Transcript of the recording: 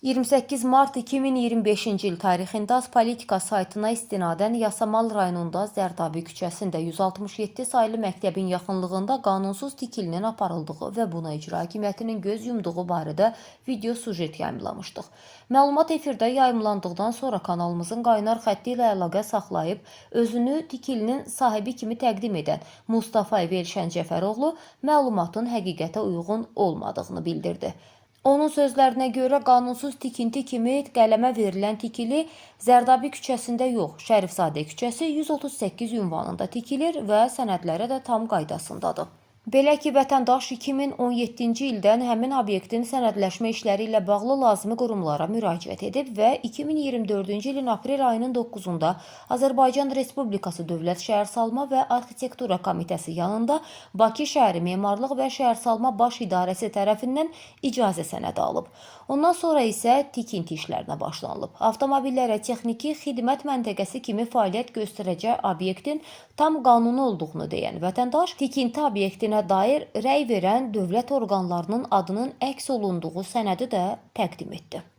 28 mart 2025-ci il tarixində Az Politika saytına istinadən Yasamal rayonunda Zərdabi küçəsində 167 saylı məktəbin yaxınlığında qanunsuz tikilinin aparıldığı və buna icra hakimiyyətinin göz yumduğu barədə video sujet yayımlamışdıq. Məlumat efirdə yayımlandıqdan sonra kanalımızın qaynar xətti ilə əlaqə saxlayıb, özünü tikilinin sahibi kimi təqdim edən Mustafa Elşən Cəfəroğlu məlumatın həqiqətə uyğun olmadığını bildirdi. Onun sözlərinə görə qanunsuz tikinti kimi qələmə verilən tikili Zərdabi küçəsində yox, Şərifzadə küçəsi 138 ünvanında tikilir və sənədləri də tam qaydasındadır. Belə ki, vətəndaş 2017-ci ildən həmin obyektin sənədləşmə işləri ilə bağlı lazımi qurumlara müraciət edib və 2024-cü ilin aprel ayının 9-da Azərbaycan Respublikası Dövlət Şəhərsalma və Arxitektura Komitəsi yanında Bakı şəhəri Memarlıq və Şəhərsalma Baş İdarəsi tərəfindən icazə sənədi alıb. Ondan sonra isə tikinti işlərinə başlanılıb. Avtomobillərə texniki xidmət məntəqəsi kimi fəaliyyət göstərəcək obyektin tam qanuni olduğunu deyən vətəndaş tikinti obyektinə dair rəy verən dövlət orqanlarının adının əks olunduğu sənədi də təqdim etdi.